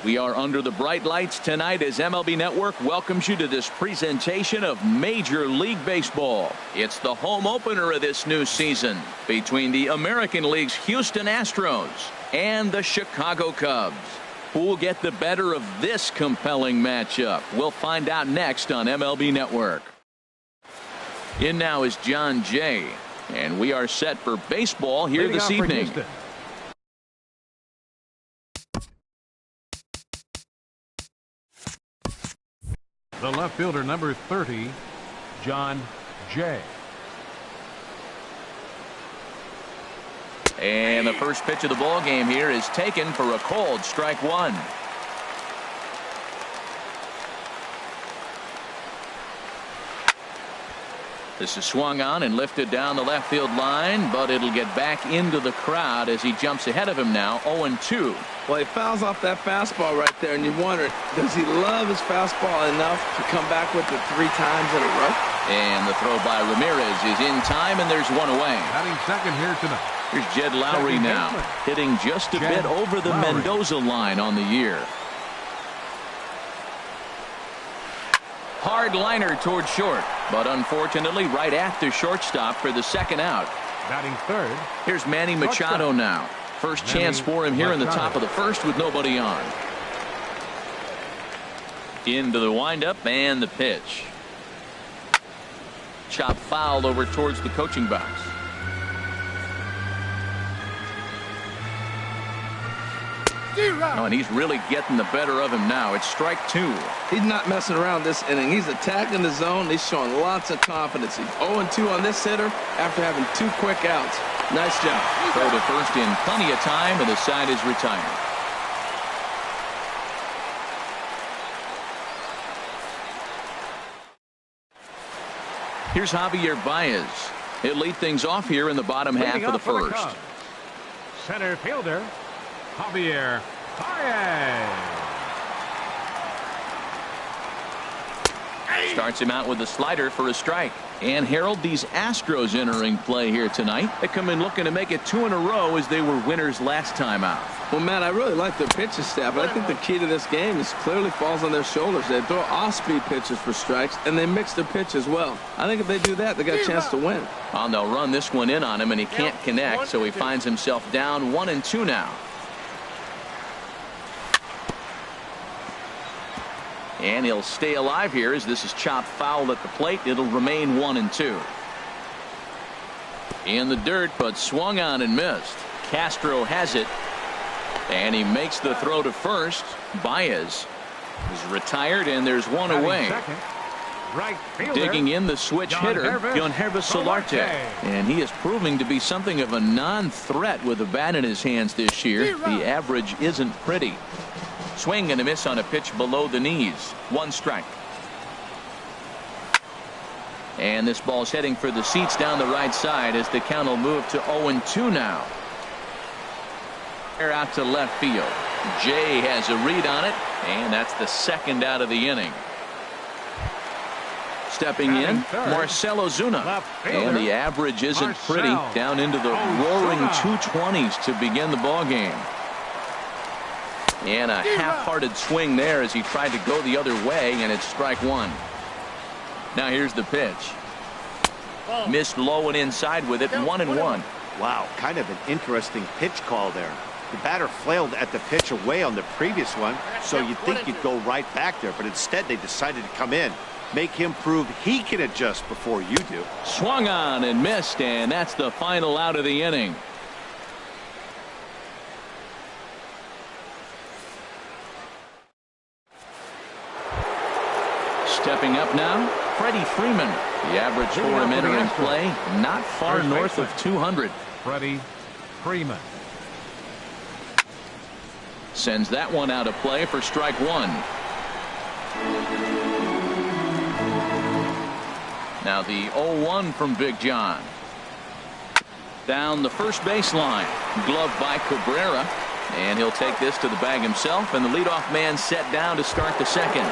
We are under the bright lights tonight as MLB Network welcomes you to this presentation of Major League Baseball. It's the home opener of this new season between the American League's Houston Astros and the Chicago Cubs. Who will get the better of this compelling matchup? We'll find out next on MLB Network. In now is Jon Jay, and we are set for baseball here this evening. The left fielder, number 30, Jon Jay. And the first pitch of the ball game here is taken for a cold strike one. This is swung on and lifted down the left field line, but it'll get back into the crowd as he jumps ahead of him now, 0-2. Well, he fouls off that fastball right there, and you wonder, does he love his fastball enough to come back with it 3 times in a row? And the throw by Ramirez is in time, and there's one away. Batting second here tonight. Here's Jed Lowry now, hitting just a bit over the Mendoza line on the year. Hard liner toward short, but unfortunately right at the shortstop for the second out. Batting third. Here's Manny Machado now. First chance for him here in the top of the first with nobody on. Into the windup and the pitch. Chop foul over towards the coaching box. Oh, and he's really getting the better of him now. It's strike 2. He's not messing around this inning. He's attacking the zone. He's showing lots of confidence. He's 0-2 on this hitter after having 2 quick outs. Nice job. Throw to first in plenty of time, and the side is retired. Here's Javier Baez. He'll lead things off here in the bottom half of the first. Center fielder, Javier Baez. Starts him out with a slider for a strike. And Harold, these Astros entering play here tonight. They come in looking to make it 2 in a row as they were winners last time out. Well, Matt, I really like their pitching staff, but I think the key to this game is clearly falls on their shoulders. They throw off-speed pitches for strikes, and they mix their pitch as well. I think if they do that, they got a chance to win. Well, they'll run this one in on him, and he can't connect, so he finds himself down 1-2 now. And he'll stay alive here as this is chopped foul at the plate. It'll remain 1-2. In the dirt, but swung on and missed. Castro has it. And he makes the throw to first. Baez is retired, and there's one away. Right fielder, digging in the switch hitter, Yangervis Solarte. And he is proving to be something of a non-threat with the bat in his hands this year. The average isn't pretty. Swing and a miss on a pitch below the knees. 1 strike. And this ball's heading for the seats down the right side as the count will move to 0-2 now. Out to left field. Jay has a read on it, and that's the second out of the inning. Stepping in, Marcell Ozuna. And the average isn't pretty, down into the roaring 220s to begin the ball game. And a half-hearted swing there as he tried to go the other way, and it's strike 1. Now here's the pitch. Missed low and inside with it, 1-1. Wow, kind of an interesting pitch call there. The batter flailed at the pitch away on the previous one, so you'd think he'd go right back there, but instead they decided to come in, make him prove he can adjust before you do. Swung on and missed, and that's the final out of the inning. Stepping up now, Freddie Freeman. The average for him entering play, not far north of 200. Freddie Freeman sends that one out of play for strike 1. Now the 0-1 from Big John. Down the first baseline, glove by Cabrera, and he'll take this to the bag himself, and the leadoff man set down to start the second.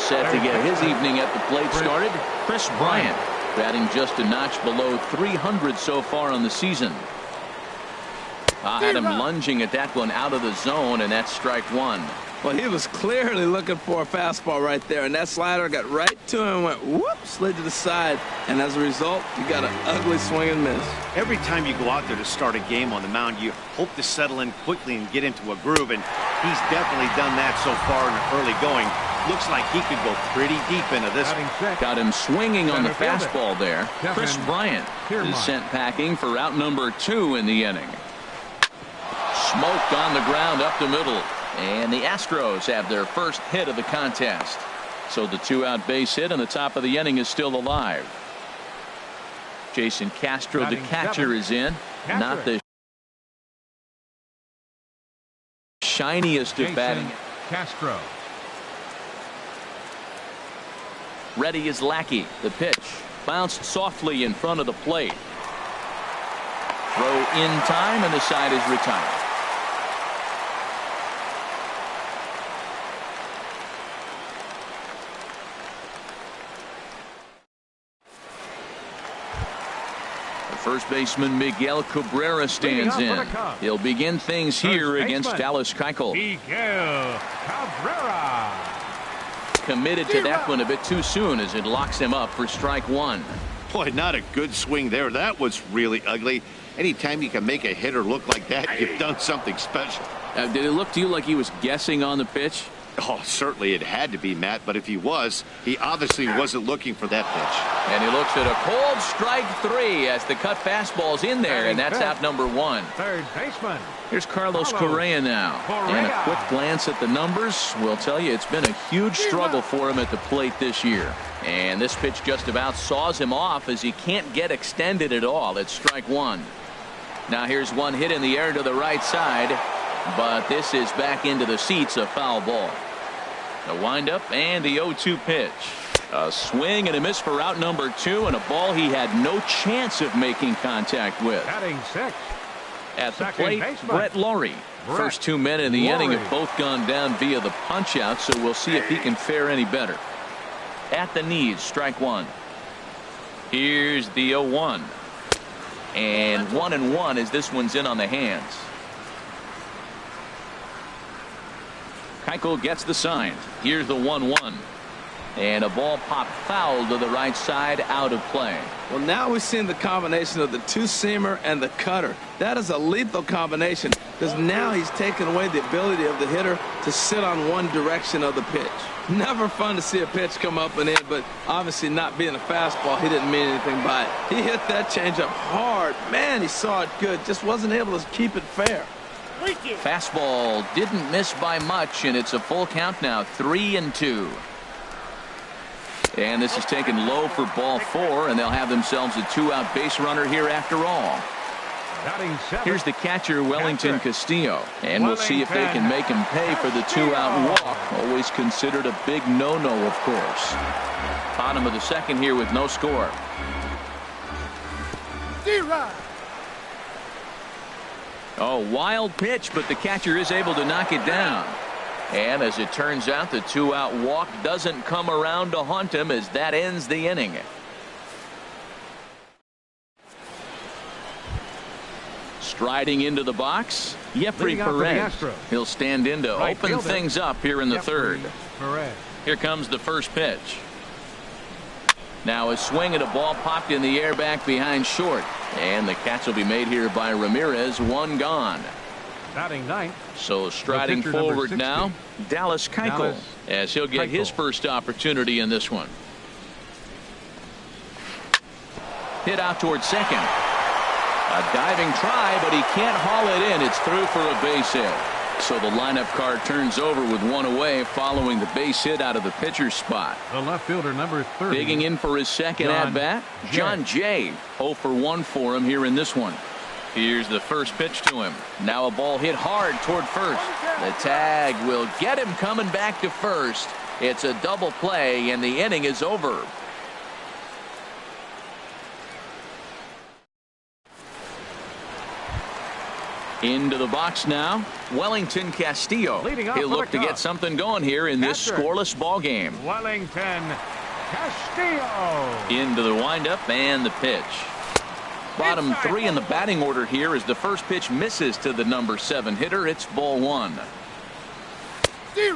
Set to get his evening at the plate started, Kris Bryant, batting just a notch below 300 so far on the season. I had him lunging at that one out of the zone, and that's strike one. Well, he was clearly looking for a fastball right there, and that slider got right to him and went whoop, slid to the side, and as a result, you got an ugly swing and miss. Every time you go out there to start a game on the mound, you hope to settle in quickly and get into a groove, and he's definitely done that so far in the early going. Looks like he could go pretty deep into this. Got him swinging on the fastball there. Kevin Chris Bryant is sent packing for out number 2 in the inning. Smoked on the ground up the middle. And the Astros have their first hit of the contest. So the 2-out base hit on the top of the inning is still alive. Jason Castro, the catcher, is in. Not the shiniest of batting. Castro. Ready is Lackey. The pitch bounced softly in front of the plate. Throw in time, and the side is retired. First baseman Miguel Cabrera stands in. He'll begin things here against Dallas Keuchel. Miguel Cabrera. Committed to that one a bit too soon as it locks him up for strike one. Boy, not a good swing there. That was really ugly. Anytime you can make a hitter look like that, you've done something special. Did it look to you like he was guessing on the pitch? Oh, certainly it had to be, Matt, but if he was, he obviously wasn't looking for that pitch. And he looks at a cold strike 3 as the cut fastball's in there, and that's out number 1. Third baseman. Here's Carlos Correa now. And a quick glance at the numbers will tell you it's been a huge struggle for him at the plate this year. And this pitch just about saws him off as he can't get extended at all. It's strike 1. Now here's one hit in the air to the right side, but this is back into the seats, a foul ball. The windup and the 0-2 pitch. A swing and a miss for out number 2, and a ball he had no chance of making contact with. Batting 6. At the plate, Brett Lawrie. First 2 men in the inning have both gone down via the punch out, so we'll see if he can fare any better. At the knees, strike 1. Here's the 0-1. And 1-1 as this one's in on the hands. Keuchel gets the sign. Here's the 1-1. And a ball popped foul to the right side, out of play. Well, now we've seen the combination of the two-seamer and the cutter. That is a lethal combination because now he's taken away the ability of the hitter to sit on one direction of the pitch. Never fun to see a pitch come up and in, but obviously not being a fastball, he didn't mean anything by it. He hit that changeup hard. Man, he saw it good. Just wasn't able to keep it fair. Fastball didn't miss by much, and it's a full count now, 3-2. And this is taken low for ball 4, and they'll have themselves a 2-out base runner here after all. Here's the catcher, Wellington Castillo, and we'll see if they can make him pay for the 2-out walk. Always considered a big no-no, of course. Bottom of the second here with no score. Oh, wild pitch, but the catcher is able to knock it down. And as it turns out, the 2-out walk doesn't come around to haunt him as that ends the inning. Striding into the box, Jeffrey Perez. He'll stand in to open things up here in the third. Here comes the first pitch. Now a swing at a ball popped in the air back behind short. And the catch will be made here by Ramirez. 1 gone. Batting 9th. So striding forward now, Dallas Keuchel, as he'll get his first opportunity in this one. Hit out towards second. A diving try, but he can't haul it in. It's through for a base hit. So the lineup card turns over with 1 away following the base hit out of the pitcher's spot. The left fielder, number 30. Digging in for his second at-bat, John Jay. 0 for 1 for him here in this one. Here's the first pitch to him. Now a ball hit hard toward first. The tag will get him coming back to first. It's a double play, and the inning is over. Into the box now, Wellington Castillo. He'll look to get something going here in this scoreless ball game. Wellington Castillo. Into the windup and the pitch. Bottom three in the batting order here as the first pitch misses to the number 7 hitter. It's ball 1.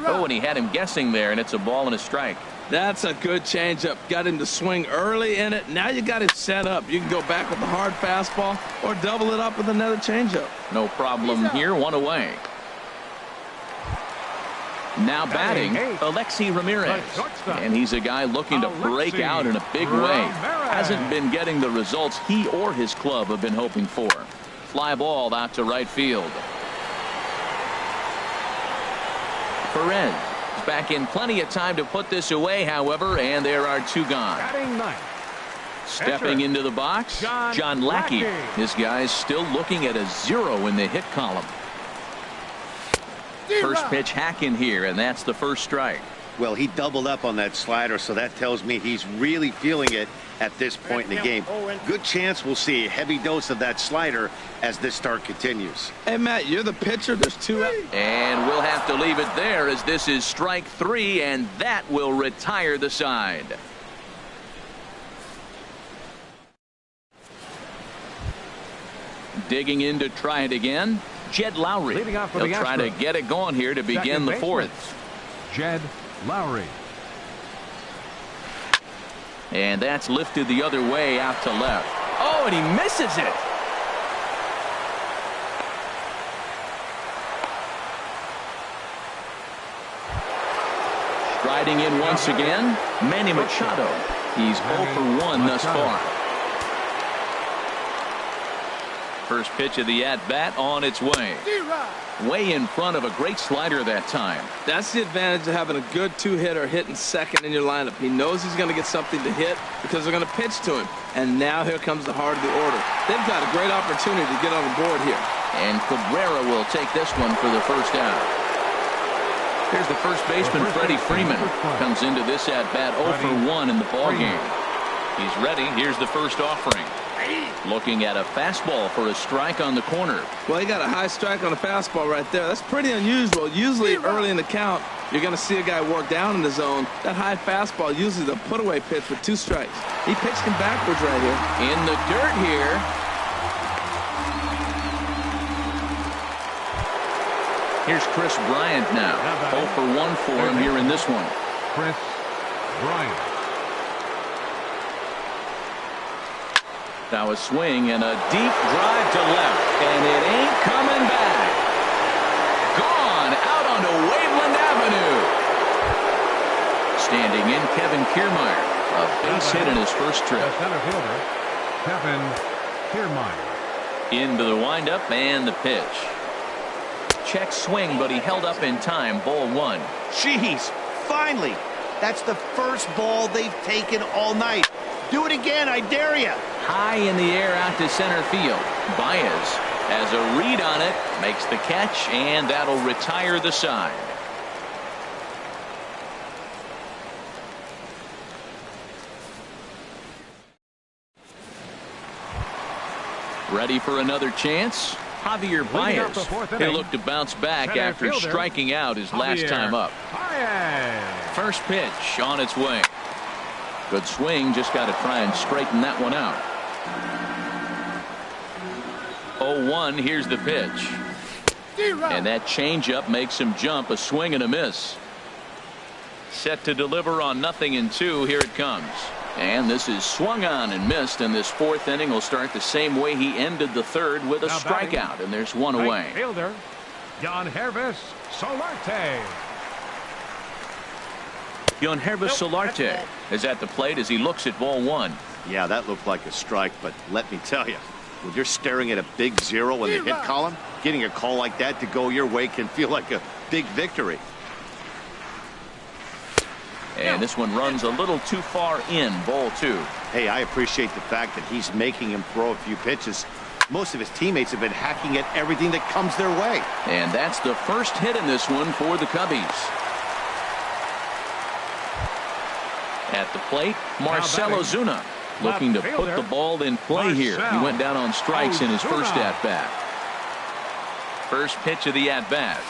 Oh, and he had him guessing there, and it's a ball and a strike. That's a good changeup. Got him to swing early in it. Now you got it set up. You can go back with a hard fastball or double it up with another changeup. No problem here. 1 away. Now batting, Alexi Ramirez. And he's a guy looking to break out in a big way. Hasn't been getting the results he or his club have been hoping for. Fly ball out to right field. Perez is back in plenty of time to put this away, however, and there are 2 gone. Stepping into the box, John Lackey. This guy's still looking at a 0 in the hit column. First pitch hack in here, and that's the first strike. Well, he doubled up on that slider, so that tells me he's really feeling it at this point in the game. Good chance we'll see a heavy dose of that slider as this start continues. Hey, Matt, you're the pitcher. There's 2 out. And we'll have to leave it there as this is strike 3, and that will retire the side. Digging in to try it again, Jed Lowry. He'll try to get it going here to begin the 4th. Jed Lowry. And that's lifted the other way out to left. Oh, and he misses it. Striding in once again, Manny Machado. He's 0 for 1 thus far. First pitch of the at-bat on its way. Way in front of a great slider that time. That's the advantage of having a good 2-hitter hitting second in your lineup. He knows he's going to get something to hit because they're going to pitch to him. And now here comes the heart of the order. They've got a great opportunity to get on the board here. And Cabrera will take this one for the first out. Here's the first baseman, Freddie Freeman. Comes into this at-bat 0 for 1 in the ballgame. He's ready. Here's the first offering. Looking at a fastball for a strike on the corner. Well, he got a high strike on a fastball right there. That's pretty unusual. Usually early in the count, you're going to see a guy work down in the zone. That high fastball, usually the put-away pitch with 2 strikes. He pitched him backwards right here. In the dirt here. Here's Chris Bryant now. 0 for 1 for him here in this one. Chris Bryant. Now a swing and a deep drive to left, and it ain't coming back. Gone out onto Waveland Avenue. Standing in, Kevin Kiermaier. A base hit in his first trip. Center fielder, Kevin Kiermaier. Into the windup and the pitch. Check swing, but he held up in time. Ball 1. Jeez, finally. That's the first ball they've taken all night. Do it again, I dare you. High in the air out to center field. Baez has a read on it, makes the catch, and that'll retire the side. Ready for another chance? Javier Baez. He'll look to bounce back after striking out his last time up. First pitch on its way. Good swing, just got to try and straighten that one out. 0-1, here's the pitch. And that changeup makes him jump, a swing and a miss. Set to deliver on 0-2, here it comes. And this is swung on and missed, and this 4th inning will start the same way he ended the 3rd with a strikeout, and there's 1 away. Fielder, Yangervis Solarte. Yangervis Solarte is at the plate as he looks at ball 1. Yeah, that looked like a strike, but let me tell you, when you're staring at a big 0 in the hit column, getting a call like that to go your way can feel like a big victory. And this one runs a little too far in, ball 2. Hey, I appreciate the fact that he's making him throw a few pitches. Most of his teammates have been hacking at everything that comes their way. And that's the first hit in this one for the Cubbies. At the plate, Marcell Ozuna looking to put the ball in play here. He went down on strikes in his first at-bat. First pitch of the at-bat.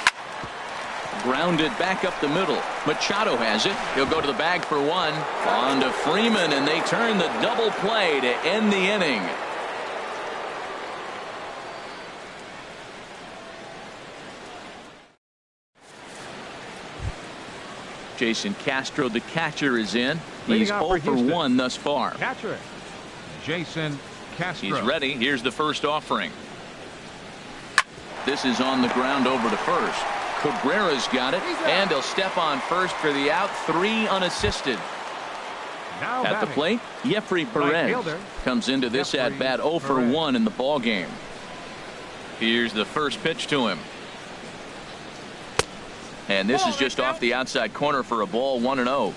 Grounded back up the middle. Machado has it. He'll go to the bag for 1. On to Freeman, and they turn the double play to end the inning. Jason Castro, the catcher, is in. He's Leading off 0 for for Houston. 1 thus far. Catcher, Jason Castro. He's ready. Here's the first offering. This is on the ground over to first. Cabrera's got it, and he'll step on first for the out. 3 unassisted. Now At the batting, plate, Jeffrey Perez fielder, comes into this Jeffrey at-bat 0 for Perez. 1 in the ball game. Here's the first pitch to him. And this is just off the outside corner for a ball, 1-0.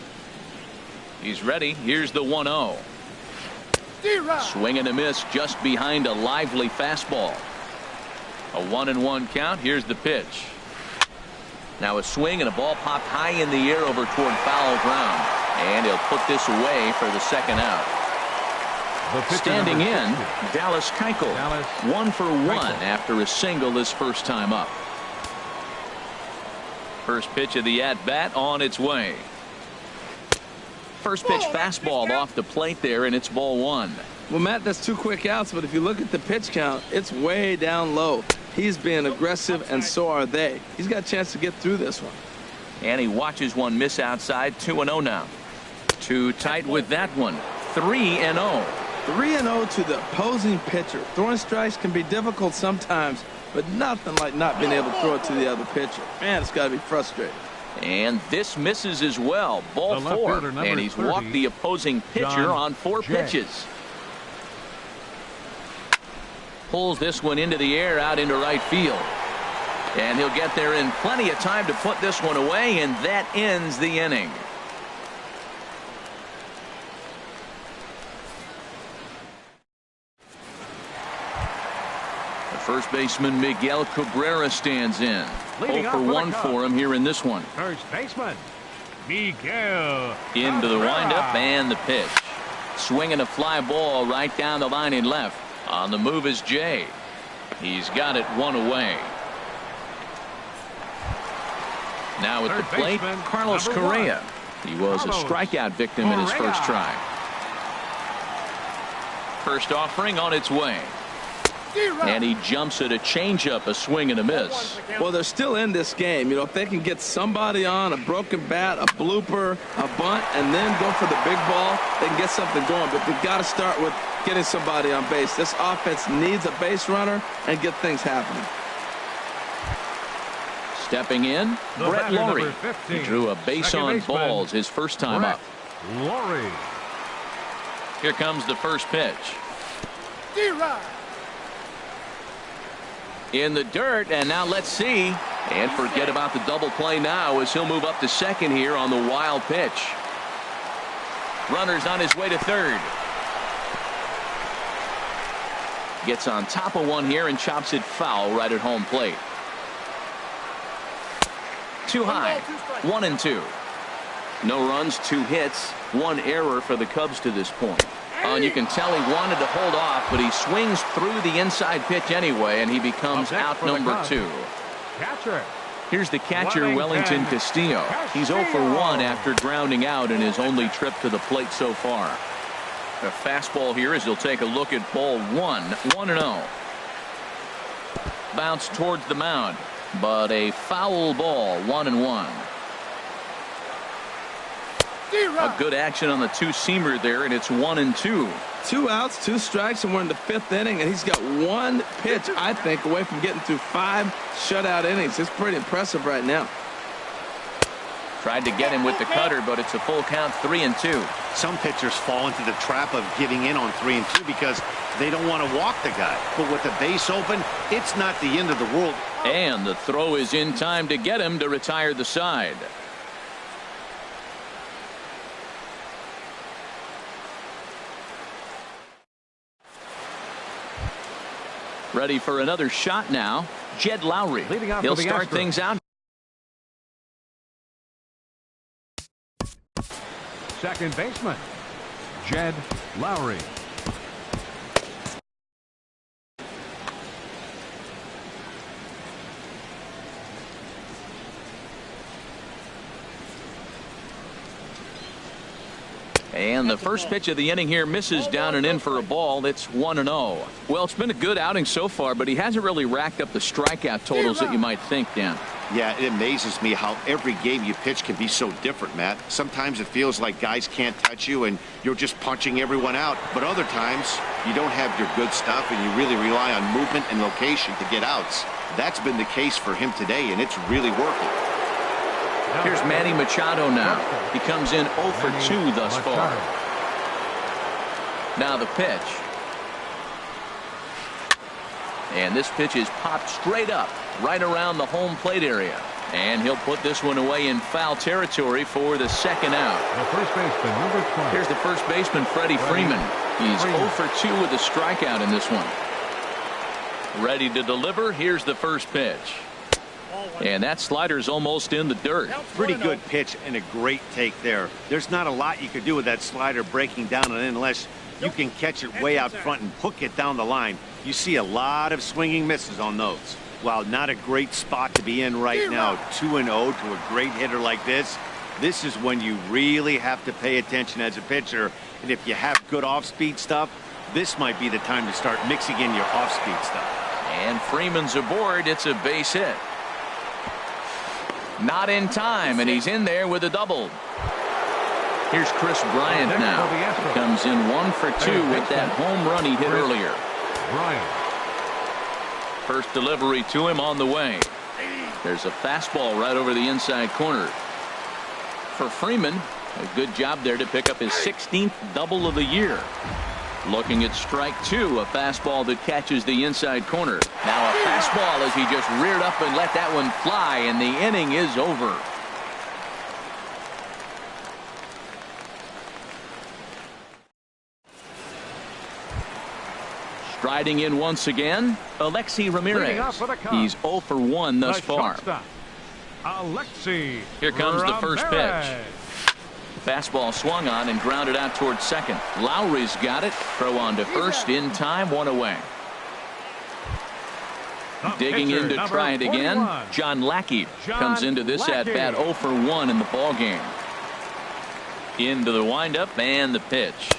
He's ready. Here's the 1-0. Swing and a miss just behind a lively fastball. A 1-1 count. Here's the pitch. Now a swing and a ball popped high in the air over toward foul ground. And he'll put this away for the second out. The pitcher, Standing number in, 60. Dallas Keuchel. Dallas 1 for 1 Keuchel. after a single his first time up. First pitch of the at-bat on its way. First pitch fastball off the plate there, and it's ball 1. Well, Matt, that's 2 quick outs, but if you look at the pitch count, it's way down low. He's being aggressive, and so are they. He's got a chance to get through this one. And he watches one miss outside. 2-0 now. Too tight with that one. 3-0. 3-0 to the opposing pitcher. Throwing strikes can be difficult sometimes, but nothing like not being able to throw it to the other pitcher. Man, it's got to be frustrating. And this misses as well. Ball The left 4. fielder, number And he's 30, walked the opposing pitcher John on 4 Jay. pitches. Pulls this one into the air out into right field. And he'll get there in plenty of time to put this one away, and that ends the inning. The first baseman Miguel Cabrera stands in. Leading 0 off for for the 1 Cubs. for him here in this one. First baseman, Miguel Into the Cabrera. windup and the pitch. Swinging a fly ball right down the line in left. On the move is Jay. He's got it 1 away. Now at the Third plate, baseman, Carlos number Correa. He was a Carlos strikeout victim in his Correa. first try. First offering on its way. And he jumps at a changeup, a swing and a miss. Well, they're still in this game. You know, if they can get somebody on a broken bat, a blooper, a bunt, and then go for the big ball, they can get something going. But they've got to start with getting somebody on base. This offense needs a base runner and get things happening. Stepping in, The Brett batter, Laurie. number 15, He drew a base second on baseman, balls his first time Brett up. Laurie. Here comes the first pitch. In the dirt, and now let's see. And forget about the double play now as he'll move up to second here on the wild pitch. Runner's on his way to third. Gets on top of one here and chops it foul right at home plate. Too high. 1-2. No runs, 2 hits, 1 error for the Cubs to this point. And you can tell he wanted to hold off, but he swings through the inside pitch anyway, and he becomes Up next out for the number Cubs. 2. Catcher, Here's the catcher, Wellington Wellington Castillo. He's 0 for 1 after grounding out in his only trip to the plate so far. A fastball here as he'll take a look at ball 1. 1-0. Bounce towards the mound, but a foul ball. 1-1. A good action on the two-seamer there, and it's 1-2. 2 outs, 2 strikes, and we're in the 5th inning, and he's got 1 pitch, I think, away from getting through 5 shutout innings. It's pretty impressive right now. Tried to get him with the cutter, but it's a full count. 3-2. Some pitchers fall into the trap of giving in on 3 and 2 because they don't want to walk the guy. But with the base open, it's not the end of the world. And the throw is in time to get him to retire the side. Ready for another shot now. Jed Lowry. Leading off He'll for the start Astros. things out. second baseman, Jed Lowry. And the first pitch of the inning here misses down and in for a ball. It's 1-0. Well, it's been a good outing so far, but he hasn't really racked up the strikeout totals that you might think, Dan. Yeah, it amazes me how every game you pitch can be so different, Matt. Sometimes it feels like guys can't touch you and you're just punching everyone out. But other times, you don't have your good stuff and you really rely on movement and location to get outs. That's been the case for him today, and it's really working. Here's Manny Machado now. He comes in 0 for 2 thus far. Now the pitch. And this pitch is popped straight up, right around the home plate area. And he'll put this one away in foul territory for the second out. The first baseman, number 20. Here's the first baseman, Freddie Freeman. He's 0 for 2 with a strikeout in this one. Ready to deliver. Here's the first pitch. And that slider's almost in the dirt. Pretty good pitch and a great take there. There's not a lot you could do with that slider breaking down and in unless you can catch it way out front and hook it down the line. You see a lot of swinging misses on those. While not a great spot to be in right now, 2-0 to a great hitter like this, this is when you really have to pay attention as a pitcher. And if you have good off-speed stuff, this might be the time to start mixing in your off-speed stuff. And Freeman's aboard. It's a base hit. Not in time, and he's in there with a double. Here's Chris Bryant now. Comes in 1 for 2 with that home run he hit earlier. Bryant. First delivery to him on the way. There's a fastball right over the inside corner. For Freeman, a good job there to pick up his 16th double of the year. Looking at strike 2, a fastball that catches the inside corner. Now a fastball as he just reared up and let that one fly, and the inning is over. Striding in once again, Alexi Ramirez. He's 0 for 1 thus far. Alexi. Here comes the first pitch. Fastball swung on and grounded out towards second. Lowry's got it. Throw on to first in time, 1 away. Digging in to try it again. John Lackey comes into this at bat 0 for 1 in the ball game. Into the windup and the pitch.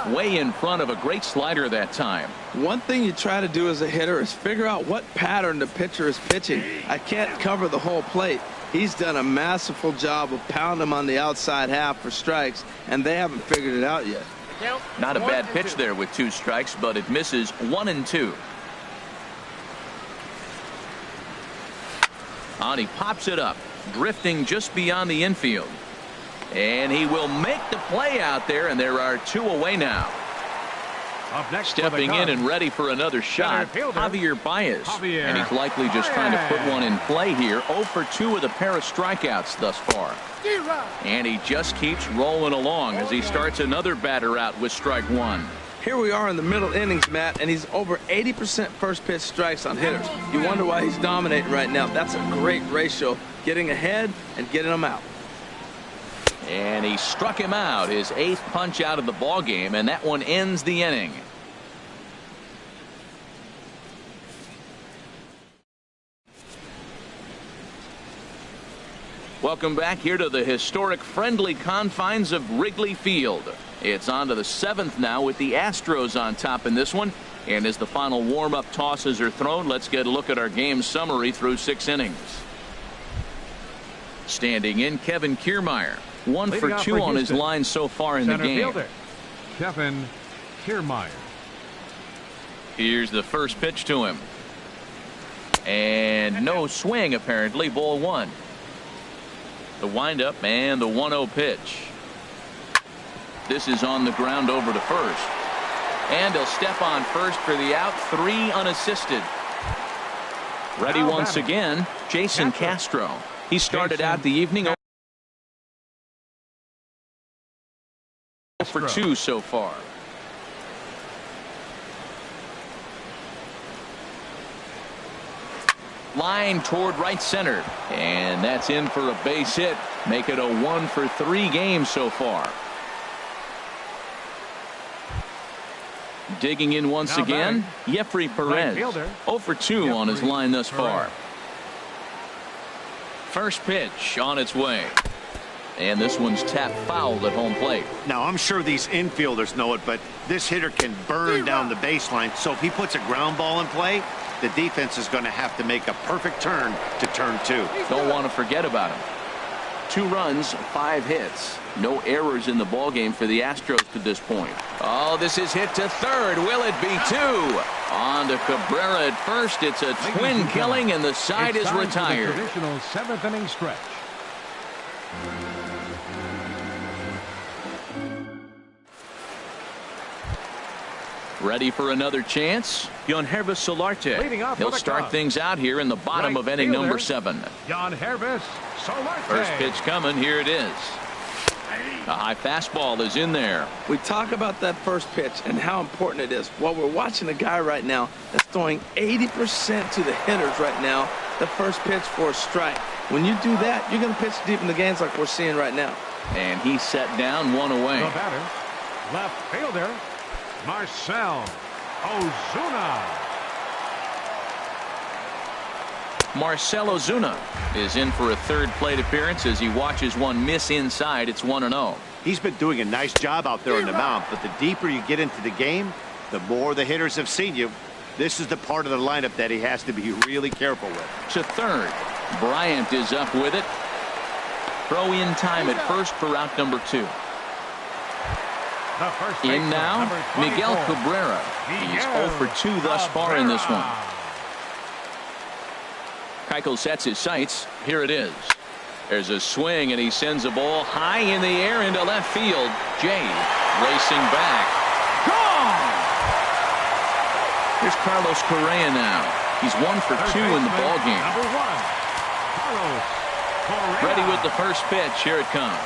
Way in front of a great slider that time. One thing you try to do as a hitter is figure out what pattern the pitcher is pitching. I can't cover the whole plate. He's done a masterful job of pounding him on the outside half for strikes, and they haven't figured it out yet. Not a bad pitch there with 2 strikes, but it misses 1 and 2. On he pops it up, drifting just beyond the infield. And he will make the play out there, and there are 2 away now. Up next, stepping in and ready for another shot, Javier Baez. And he's likely just trying to put one in play here. 0 for 2 with a pair of strikeouts thus far. And he just keeps rolling along as he starts another batter out with strike 1. Here we are in the middle innings, Matt, and he's over 80% first pitch strikes on hitters. You wonder why he's dominating right now. That's a great ratio, getting ahead and getting them out. And he struck him out, his 8th punch out of the ball game, and that one ends the inning. Welcome back here to the historic friendly confines of Wrigley Field. It's on to the 7th now with the Astros on top in this one. And as the final warm-up tosses are thrown, let's get a look at our game summary through 6 innings. Standing in, Kevin Kiermaier. 1 for 2 on his line so far in the game. Fielder, Kevin Kiermaier. Here's the first pitch to him. And no swing apparently, ball 1. The windup and the 1-0 pitch. This is on the ground over to first. And he'll step on first for the out. 3 unassisted. Ready once again, Jason Castro. He started out the evening 0 for 2 so far. Line toward right center, and that's in for a base hit. Make it a 1 for 3 game so far. Digging in once again, Jeffrey Perez. 0 for 2 on his line thus far. First pitch on its way. And this one's tapped foul at home plate. Now, I'm sure these infielders know it, but this hitter can burn down the baseline. So if he puts a ground ball in play, the defense is going to have to make a perfect turn to turn 2. Don't want to forget about him. 2 runs, 5 hits. No errors in the ballgame for the Astros to this point. Oh, this is hit to third. Will it be 2? On to Cabrera at first. It's a twin killing, and the side is retired. Traditional 7th inning stretch. Ready for another chance? Yangervis Solarte. He'll start things out here in the bottom of inning number 7. Yangervis Solarte. First pitch coming. Here it is. A high fastball is in there. We talk about that first pitch and how important it is. Well, we're watching a guy right now that's throwing 80% to the hitters right now. The first pitch for a strike. When you do that, you're going to pitch deep in the games like we're seeing right now. And he's set down, 1 away. The batter, left fielder, Marcell Ozuna. Marcell Ozuna is in for a third plate appearance as he watches one miss inside. It's 1-0. He's been doing a nice job out there in the mound, but the deeper you get into the game, the more the hitters have seen you. This is the part of the lineup that he has to be really careful with. To third. Bryant is up with it. Throw in time at first for out number 2. In now, Miguel Cabrera. He's 0 for 2 thus far in this one. Keuchel sets his sights. Here it is. There's a swing, and he sends a ball high in the air into left field. Jay racing back. Gone! Here's Carlos Correa now. He's 1 for 2 in the ballgame. Ready with the first pitch. Here it comes.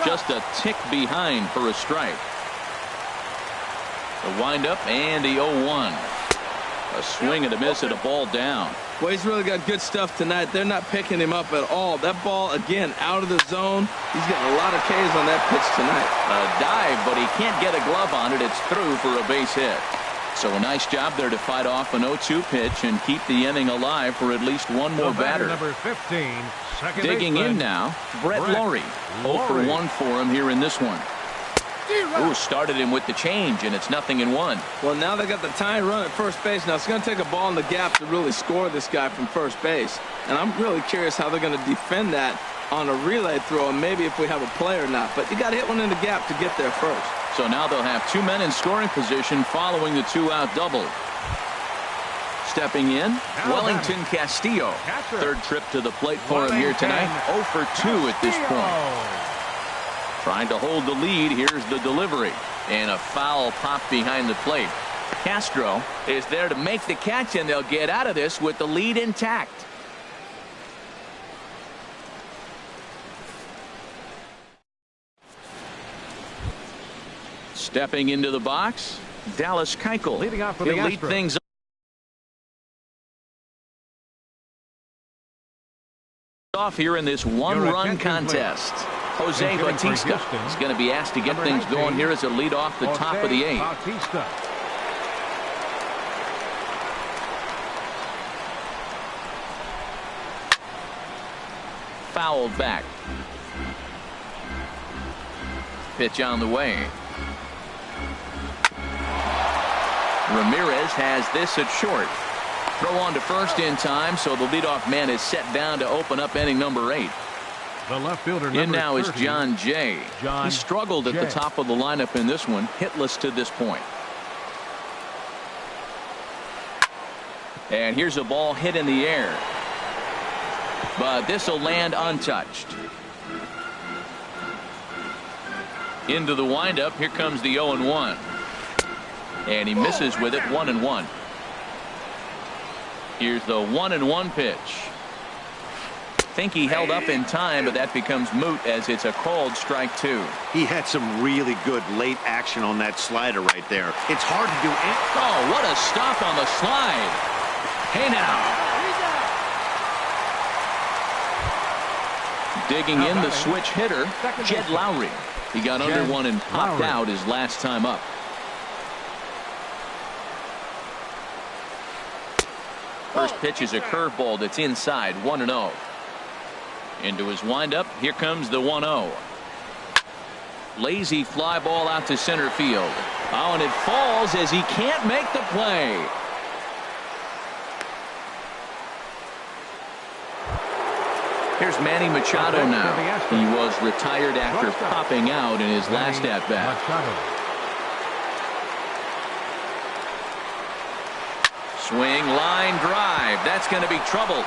Just a tick behind for a strike. The windup and the 0-1. A swing and a miss and a ball down. Well, he's really got good stuff tonight. They're not picking him up at all. That ball, again, out of the zone. He's getting a lot of Ks on that pitch tonight. A dive, but he can't get a glove on it. It's through for a base hit. So a nice job there to fight off an 0-2 pitch and keep the inning alive for at least one more batter. Number 15, digging in now, Brett Lawrie. 0 for 1 for him here in this one. Ooh, started him with the change, and it's 0-1. Well, now they got the tying run at first base. Now it's going to take a ball in the gap to really score this guy from first base. And I'm really curious how they're going to defend that on a relay throw, and maybe if we have a play or not. But you got to hit one in the gap to get there first. So now they'll have 2 men in scoring position following the 2-out double. Stepping in, Wellington Castillo. Third trip to the plate for him here tonight. 0 for 2 at this point. Trying to hold the lead. Here's the delivery. And a foul pop behind the plate. Castro is there to make the catch, and they'll get out of this with the lead intact. Stepping into the box, Dallas Keuchel. Leading off for He'll the lead Astros. things off here in this one-run contest. Jose Bautista is going to be asked to get things going here as a lead off the top of the 8th. Bautista. Fouled back. Pitch on the way. Ramirez has this at short. Throw on to first in time, so the leadoff man is set down to open up inning number 8. The left fielder In now 30, is John Jay. He struggled at the top of the lineup in this one, hitless to this point. And here's a ball hit in the air. But this will land untouched. Into the windup. Here comes the 0-1. And he misses with it. 1-1. Here's the 1-1 pitch. Think he held up in time, but that becomes moot as it's a called strike 2. He had some really good late action on that slider right there. It's hard to do it. Oh, what a stop on the slide. Hey now. Digging in the switch hitter, Jed Lowrie. He got under one and popped out his last time up. First pitch is a curveball that's inside. 1-0. Into his windup. Here comes the 1-0. Lazy fly ball out to center field. Oh, and it falls as he can't make the play. Here's Manny Machado now. He was retired after popping out in his last at-bat. Swing, line drive. That's going to be trouble.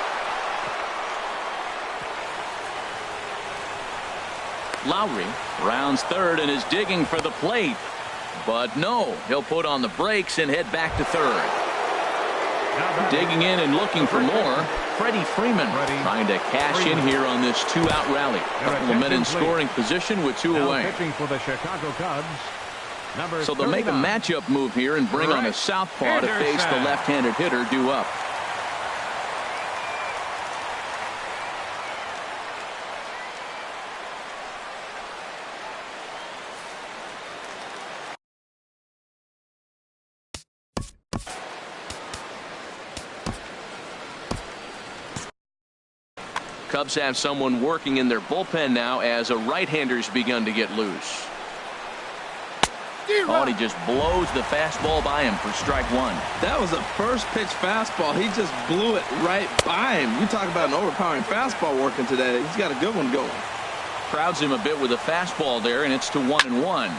Lowry rounds third and is digging for the plate. But no, he'll put on the brakes and head back to third. Digging in and looking for more. Freddie Freeman trying to cash in here on this two-out rally. Couple of men in scoring position with two away. Pitching for the Chicago Cubs. So they'll make a matchup move here and bring on a southpaw to face the left-handed hitter due up. Cubs have someone working in their bullpen now as a right-hander's begun to get loose. Oh, and he just blows the fastball by him for strike one. That was a first pitch fastball. He just blew it right by him. You talk about an overpowering fastball working today. He's got a good one going. Crowds him a bit with a fastball there, and it's to 1-1.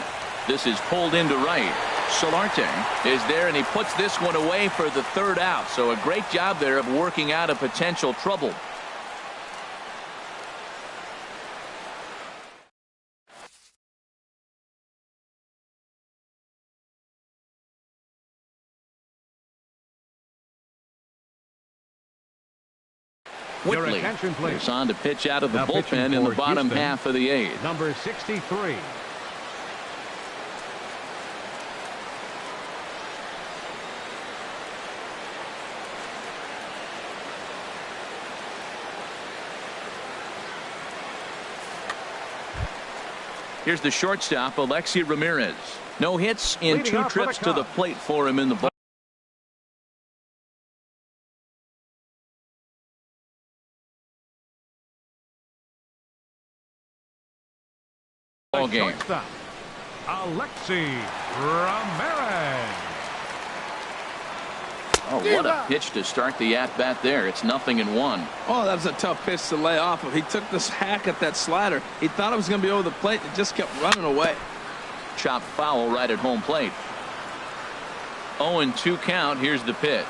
This is pulled into right. Solarte is there, and he puts this one away for the third out. So a great job there of working out a potential trouble. Whitley is on to pitch out of the bullpen in the bottom half of the eighth. Number 63. Here's the shortstop, Alexi Ramirez. No hits in two trips to the plate for him in the ball game. Alexi Ramirez. Oh, what a pitch to start the at-bat there. It's 0-1. Oh, that was a tough pitch to lay off of. He took this hack at that slider. He thought it was going to be over the plate. It just kept running away. Chopped foul right at home plate. 0-2 count. Here's the pitch.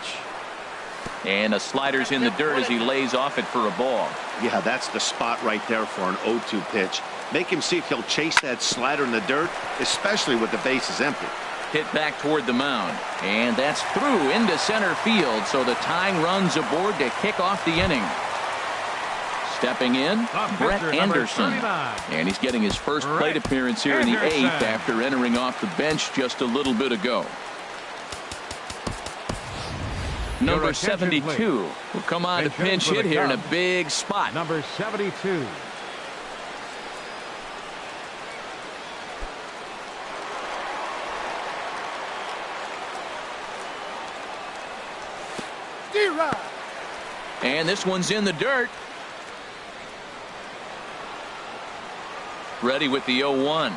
And a slider's in the dirt as he lays off it for a ball. Yeah, that's the spot right there for an 0-2 pitch. Make him see if he'll chase that slider in the dirt, especially with the bases empty. Hit back toward the mound. And that's through into center field. So the tying run's aboard to kick off the inning. Stepping in, Brett Anderson. And he's getting his first plate appearance here in the eighth after entering off the bench just a little bit ago. Number 72 will come on to pinch hit here in a big spot. Number 72. And this one's in the dirt. Ready with the 0-1.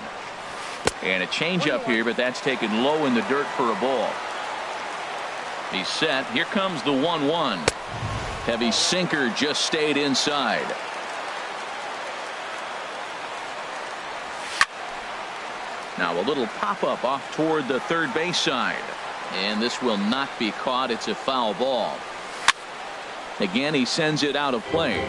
And a changeup here, but that's taken low in the dirt for a ball. He's set. Here comes the 1-1. Heavy sinker just stayed inside. Now a little pop-up off toward the third base side. And this will not be caught. It's a foul ball. Again, he sends it out of play.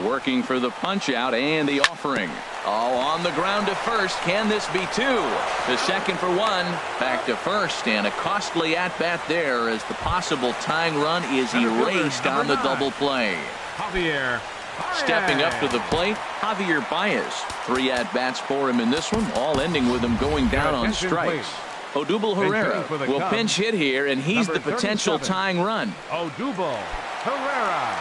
Working for the punch out and the offering. Oh, on the ground to first. Can this be two? The second for one. Back to first, and a costly at-bat there as the possible tying run is erased on the double play. Javier Baez. Stepping up to the plate, Javier Baez. 3 at-bats for him in this one, all ending with him going down on strikes. Odubel Herrera will pinch hit here, and he's the potential tying run. Odubel Herrera.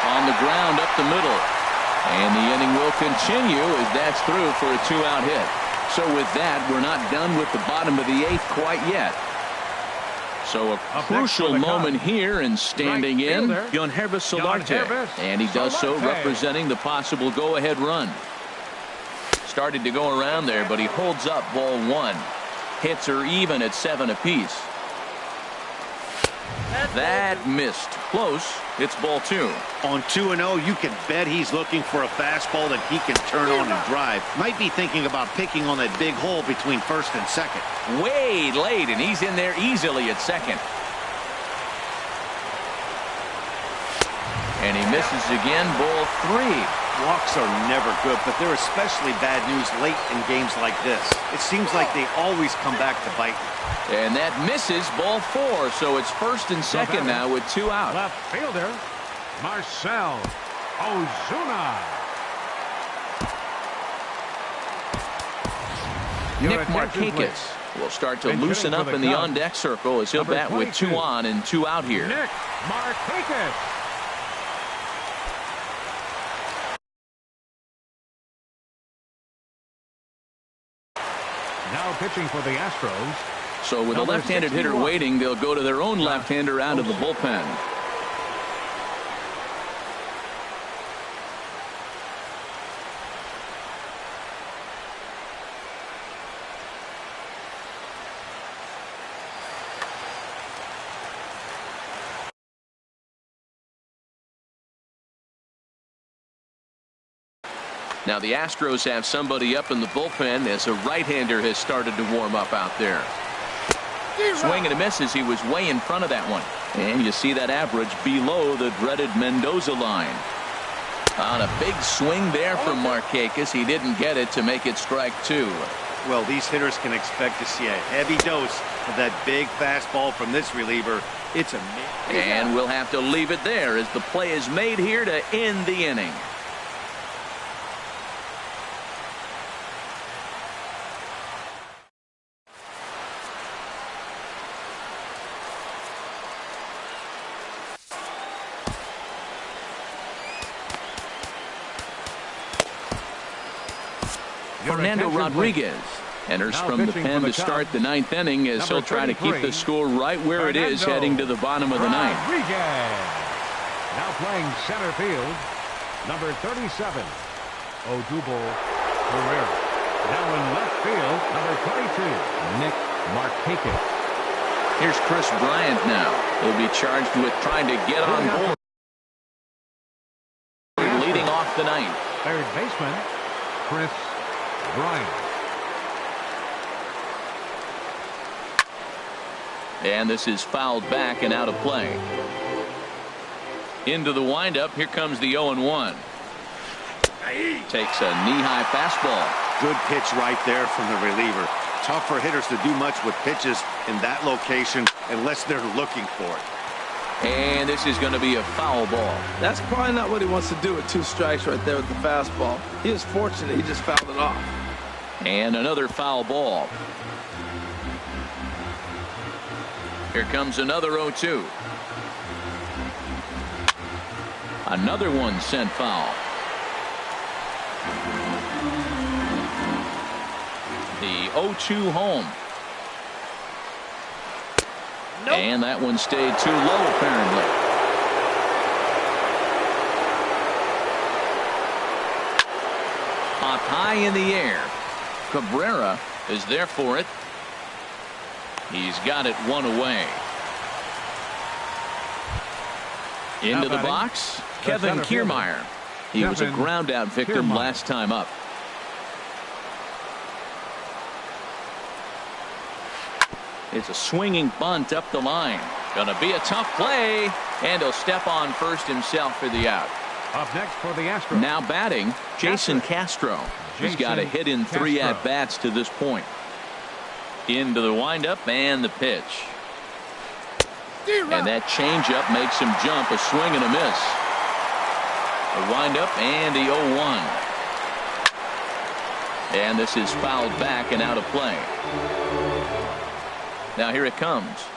On the ground up the middle. And the inning will continue as that's through for a 2-out hit. So with that, we're not done with the bottom of the 8th quite yet. So a crucial moment here, and standing in, Yangervis Solarte. And he does so representing the possible go-ahead run. Started to go around there, but he holds up ball 1. Hits are even at 7 apiece. That missed. Close. It's ball 2. On 2-0, you can bet he's looking for a fastball that he can turn on and drive. Might be thinking about picking on that big hole between first and second. Way late, and he's in there easily at second. And he misses again. Ball 3. Walks are never good, but they're especially bad news late in games like this. It seems like they always come back to bite. And that misses. Ball 4. So it's first and second now with 2 out. Left fielder, Marcell Ozuna. Nick Markakis will start to loosen up in the on-deck circle as he'll bat with 2 on and 2 out here. Nick Markakis. Now pitching for the Astros. So with a left-handed hitter waiting, they'll go to their own left-hander out of the bullpen. Now the Astros have somebody up in the bullpen as a right-hander has started to warm up out there. Swing and a miss as he was way in front of that one. And you see that average below the dreaded Mendoza line. On a big swing there from Markakis. He didn't get it to make it strike 2. Well, these hitters can expect to see a heavy dose of that big fastball from this reliever. It's amazing. And we'll have to leave it there as the play is made here to end the inning. Fernando Rodriguez enters from the pen to start the 9th inning as he'll try to keep the score right where it is heading to the bottom of the 9th. Rodriguez. Now playing center field, number 37, Odubel Herrera. Now in left field, number 22, Nick Markakis. Here's Chris Bryant now. He'll be charged with trying to get on board. Leading off the 9th. Third baseman, Chris Bryant. And this is fouled back and out of play. Into the windup. Here comes the 0-1. Takes a knee-high fastball. Good pitch right there from the reliever. Tough for hitters to do much with pitches in that location unless they're looking for it. And this is going to be a foul ball. That's probably not what he wants to do with 2 strikes right there with the fastball. He is fortunate he just fouled it off. And another foul ball. Here comes another 0-2. Another one sent foul. The 0-2 home. Nope. And that one stayed too low apparently. Up high in the air. Cabrera is there for it. He's got it 1 away. Into the box, Kevin Kiermaier. He was a ground out victim last time up. It's a swinging bunt up the line. Gonna be a tough play, and he'll step on first himself for the out. Up next for the Astros. Now batting, Jason Castro. He's got a hit in 3 at-bats to this point. Into the windup and the pitch. And that changeup makes him jump. A swing and a miss. The windup and the 0-1. And this is fouled back and out of play. Now here it comes.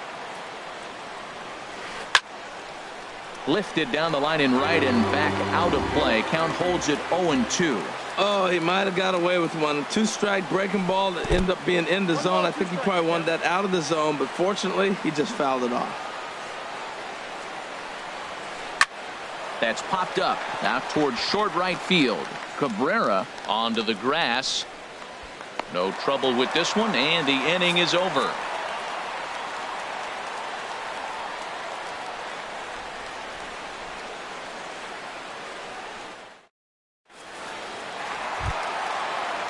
Lifted down the line in right and back out of play. Count holds it 0-2. Oh, he might have got away with one. 2-strike breaking ball that ended up being in the zone. I think he probably wanted that out of the zone, but fortunately, he just fouled it off. That's popped up out towards short right field. Cabrera onto the grass. No trouble with this one, and the inning is over.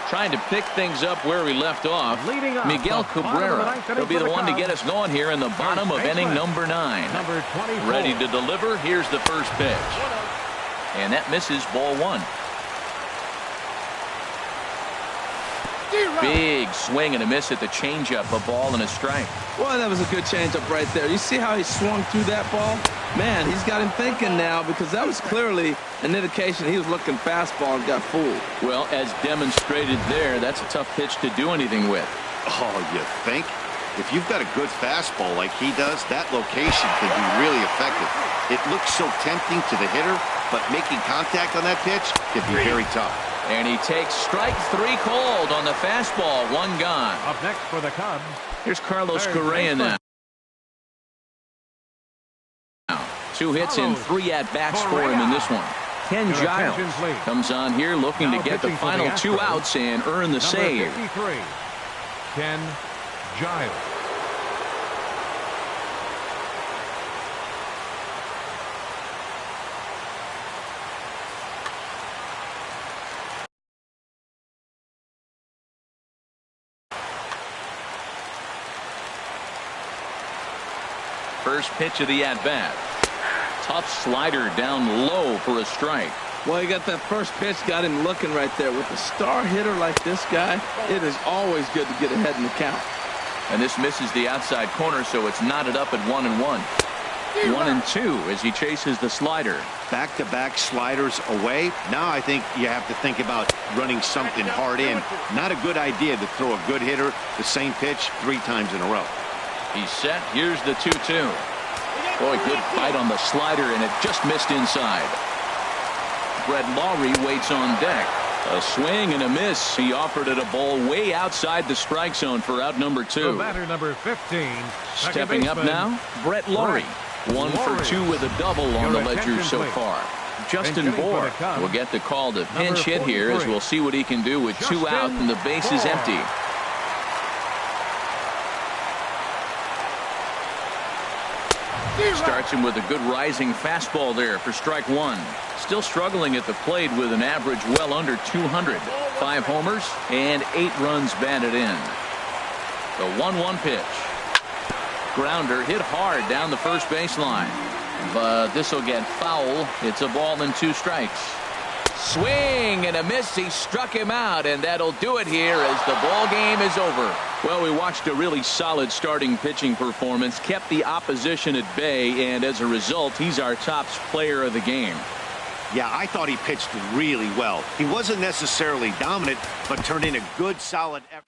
Trying to pick things up where we left off. Miguel Cabrera. He'll be the one to get us going here in the bottom of inning number 9. Number 24. Ready to deliver. Here's the first pitch. And that misses, ball 1. Big swing and a miss at the changeup. A ball and a strike. Boy, that was a good changeup right there. You see how he swung through that ball? Man, he's got him thinking now, because that was clearly an indication he was looking fastball and got fooled. Well, as demonstrated there, that's a tough pitch to do anything with. Oh, you think? If you've got a good fastball like he does, that location can be really effective. It looks so tempting to the hitter, but making contact on that pitch can be very tough. And he takes strike 3 called on the fastball. 1 gone. Up next for the Cubs. Here's Carlos Correa now. 2 hits and 3 at-bats for him in this one. Ken Giles comes on here looking to get the final 2 outs and earn the save. 53, Ken Giles. First pitch of the at-bat. Tough slider down low for a strike. Well, he got that first pitch, got him looking right there. With a star hitter like this guy, it is always good to get ahead in the count. And this misses the outside corner, so it's knotted up at 1-1. 1-2 as he chases the slider. Back-to-back sliders away. Now I think you have to think about running something hard in. Not a good idea to throw a good hitter the same pitch 3 times in a row. He's set. Here's the 2-2. Boy, good bite on the slider, and it just missed inside. Brett Lawrie waits on deck. A swing and a miss. He offered it a ball way outside the strike zone for out number 2. The batter number 15. Stepping up now, Brett Lawrie. 1 for 2 with a double on the ledger so far. Justin Bour will get the call to pinch hit here, as we'll see what he can do with 2 out and the bases empty. Starts him with a good rising fastball there for strike 1. Still struggling at the plate with an average well under 200. 5 homers and 8 runs batted in. The 1-1 pitch. Grounder hit hard down the first baseline. But this will get foul. It's a ball and 2 strikes. Swing and a miss. He struck him out, and that'll do it here as the ball game is over. Well, we watched a really solid starting pitching performance, kept the opposition at bay, and as a result, he's our top player of the game. Yeah, I thought he pitched really well. He wasn't necessarily dominant, but turned in a good, solid effort.